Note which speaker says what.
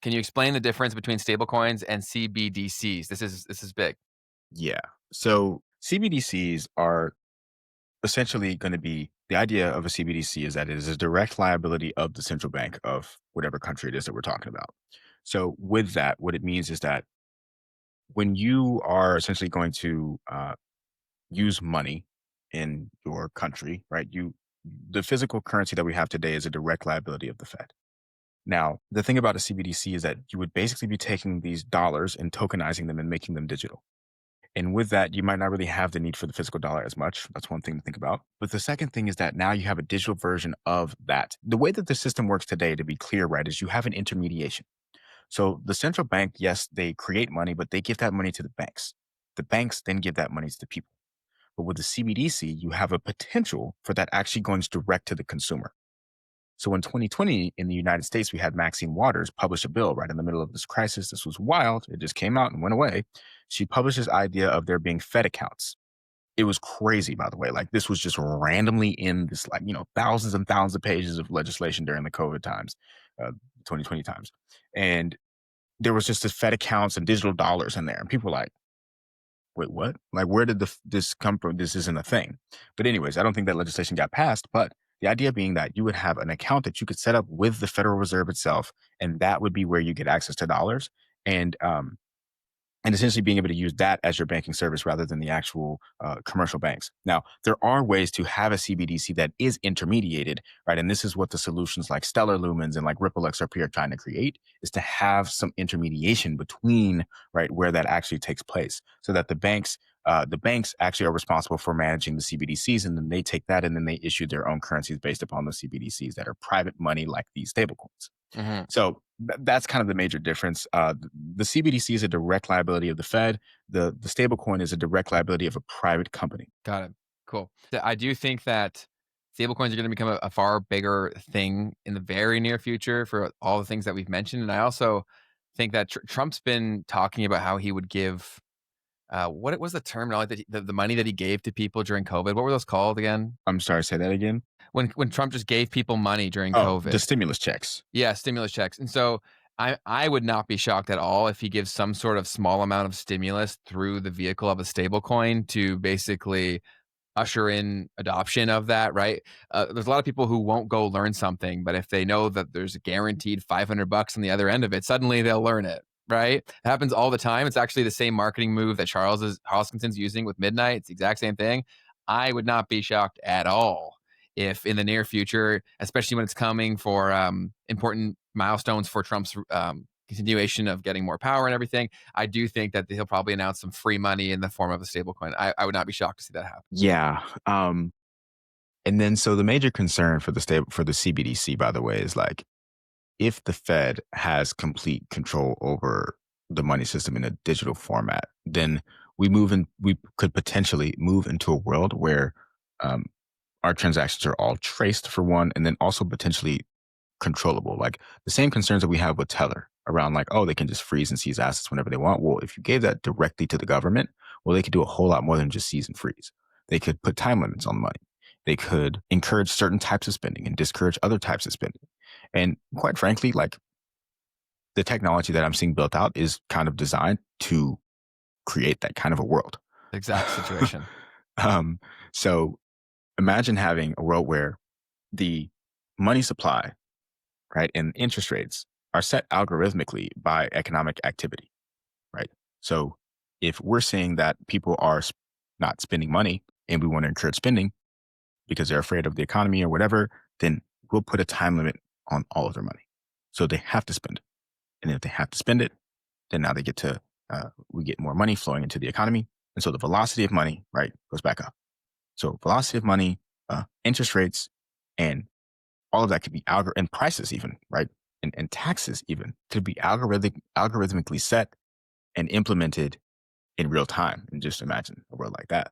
Speaker 1: Can you explain the difference between stablecoins and CBDCs? This is big.
Speaker 2: Yeah. So CBDCs are essentially going to be the idea of a CBDC is that it is a direct liability of the central bank of whatever country it is that we're talking about. So with that, what it means is that when you are essentially going to use money in your country, right? The physical currency that we have today is a direct liability of the Fed. Now, the thing about a CBDC is that you would basically be taking these dollars and tokenizing them and making them digital. And with that, you might not really have the need for the physical dollar as much. That's one thing to think about. But the second thing is that now you have a digital version of that. The way that the system works today, to be clear, right, is you have an intermediation. So the central bank, yes, they create money, but they give that money to the banks. The banks then give that money to the people. But with the CBDC, you have a potential for that actually going direct to the consumer. So in 2020, in the United States, we had Maxine Waters publish a bill right in the middle of this crisis. This was wild. It just came out and went away. She published this idea of there being Fed accounts. It was crazy, by the way. Like this was just randomly in this, like, thousands and thousands of pages of legislation during the COVID times, 2020 times. And there was just this Fed accounts and digital dollars in there. And people were like, wait, what? Like, where did this come from? This isn't a thing. But anyways, I don't think that legislation got passed. But the idea being that you would have an account that you could set up with the Federal Reserve itself, and that would be where you get access to dollars. And and essentially being able to use that as your banking service rather than the actual commercial banks. Now, there are ways to have a CBDC that is intermediated, right? And this is what the solutions like Stellar Lumens and like Ripple XRP are trying to create, is to have some intermediation between, right, where that actually takes place, so that the banks actually are responsible for managing the CBDCs, and then they take that and then they issue their own currencies based upon the CBDCs that are private money, like these stablecoins.
Speaker 1: Hmm.
Speaker 2: So that's kind of the major difference. The CBDC is a direct liability of the Fed. The stablecoin is a direct liability of a private company.
Speaker 1: Got it. Cool. I do think that stablecoins are going to become a far bigger thing in the very near future for all the things that we've mentioned. And I also think that Trump's been talking about how he would give what was the terminology that the money that he gave to people during COVID. What were those called again?
Speaker 2: I'm sorry, say that again.
Speaker 1: When Trump just gave people money during
Speaker 2: Oh, the
Speaker 1: COVID.
Speaker 2: stimulus checks.
Speaker 1: Yeah, stimulus checks. And so I would not be shocked at all if he gives some sort of small amount of stimulus through the vehicle of a stable coin to basically usher in adoption of that, right? There's a lot of people who won't go learn something, but if they know that there's a guaranteed 500 bucks on the other end of it, suddenly they'll learn it, right? It happens all the time. It's actually the same marketing move that Charles Kinson's using with Midnight. It's the exact same thing. I would not be shocked at all if in the near future, especially when it's coming for important milestones for Trump's continuation of getting more power and everything, I do think that he'll probably announce some free money in the form of a stablecoin. I would not be shocked to see that happen.
Speaker 2: Yeah. And then so the major concern for the CBDC, by the way, is like if the Fed has complete control over the money system in a digital format, then we could potentially move into a world where um, our transactions are all traced for one, and then also potentially controllable. Like the same concerns that we have with Tether around, like, oh, they can just freeze and seize assets whenever they want. Well, if you gave that directly to the government, well, they could do a whole lot more than just seize and freeze. They could put time limits on the money. They could encourage certain types of spending and discourage other types of spending. And quite frankly, like the technology that I'm seeing built out is kind of designed to create that kind of a world.
Speaker 1: Exact situation.
Speaker 2: um, so imagine having a world where the money supply, right, and interest rates are set algorithmically by economic activity, right? So if we're seeing that people are not spending money and we want to encourage spending because they're afraid of the economy or whatever, then we'll put a time limit on all of their money. So they have to spend it. And if they have to spend it, then now we get more money flowing into the economy. And so the velocity of money, right, goes back up. So velocity of money, interest rates, and all of that could be and prices even, right? And taxes even could be algorithmically set and implemented in real time. And just imagine a world like that.